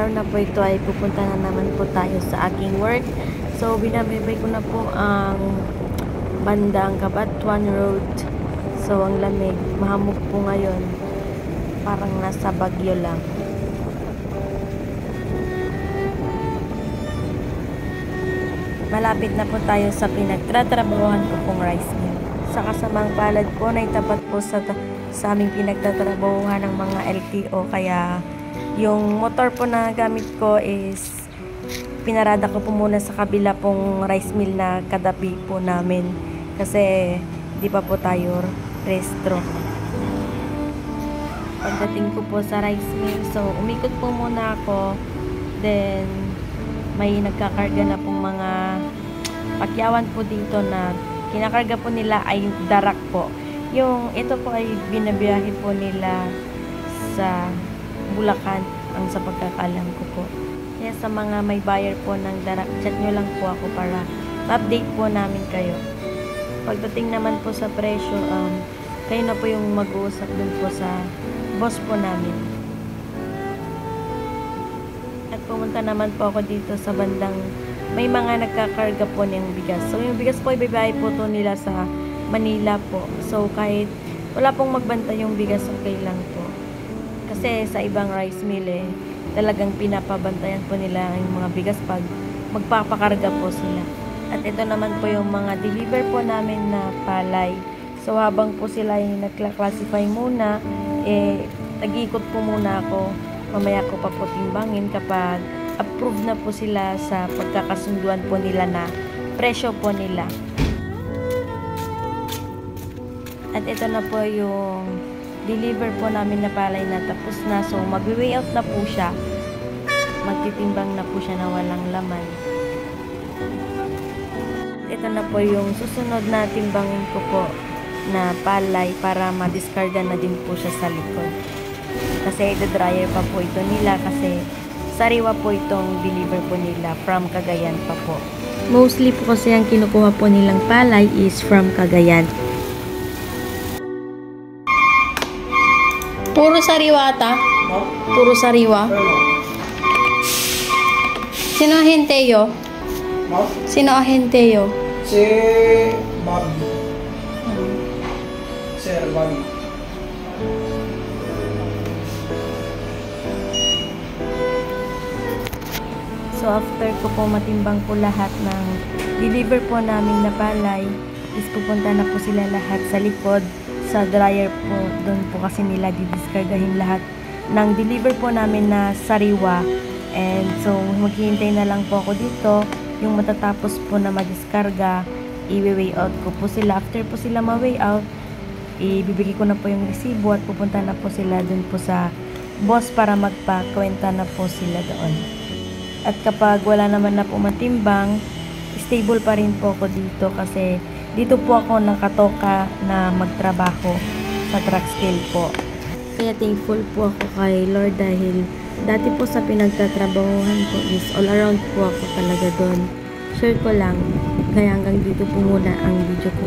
araw na po ito ay pupunta na naman po tayo sa aking work. So, binabaybay ko na po ang bandang Cabanatuan Road. So, ang lamig. Mahamog po ngayon. Parang nasa Baguio lang. Malapit na po tayo sa pinagtatrabahuhan ko pong rice mill. Sa kasamang palad po na itapat po sa aming pinagtatrabahuhan ng mga LTO. Kaya yung motor po na gamit ko is pinarada ko po muna sa kabila pong rice mill na kadabi po namin. Kasi di pa po tayo restro. Pagdating ko po sa rice mill, so umikot po muna ako. Then may nagkakarga na pong mga pakyawan po dito na kinakarga po nila ay darak po. Yung ito po ay binabiyahe po nila sa Bulacan, ang sa pagkakalam ko po. Kaya sa mga may buyer po ng darak, chat nyo lang po ako para update po namin kayo. Pagdating naman po sa presyo, kayo na po yung mag-uusap dun po sa boss po namin. At pumunta naman po ako dito sa bandang may mga nagkakarga po ng bigas. So yung bigas po ibibigay po to nila sa Manila po. So kahit wala pong magbanta yung bigas, okay lang po. Kasi sa ibang rice mill talagang pinapabantayan po nila yung mga bigas pag magpapakarga po sila. At ito naman po yung mga deliver po namin na palay. So habang po sila yung nagkla-classify muna, nag-iikot po muna ako. Mamaya ko pa po timbangin kapag approved na po sila sa pagkakasunduan po nila na presyo po nila. At ito na po yung deliver po namin na palay na tapos na. So, mag-weigh out na po siya. Magtitimbang na po siya na walang laman. Ito na po yung susunod na timbangin ko po na palay para madiskarga na din po siya sa likod. Kasi i-dryer pa po ito nila kasi sariwa po itong deliver po nila from Cagayan pa po. Mostly po kasi ang kinukuha po nilang palay is from Cagayan. Puro sariwa ata? Puro sariwa? Sino ahenteyo? Sino ahenteyo? Si Bobby. Sir Bobby. So after ko po matimbang po lahat ng deliver po namin na palay, is pupunta na po sila lahat sa likod sa dryer po. Doon po kasi nila didiskargahin lahat ng deliver po namin na sariwa. And so maghihintay na lang po ako dito. Yung matatapos po na madiskarga, i-weigh out ko po sila. After po sila ma-weigh out, ibibigay ko na po yung resibo at pupunta na po sila doon po sa boss para magpakwenta na po sila doon. At kapag wala naman na po matimbang, stable pa rin po ako dito kasi dito po ako nakatoka na magtrabaho sa truck scale po. Kaya thankful po ako kay Lord dahil dati po sa pinagtatrabahuhan ko is all around po ako talaga doon. Share ko lang, kaya hanggang dito po muna ang video ko.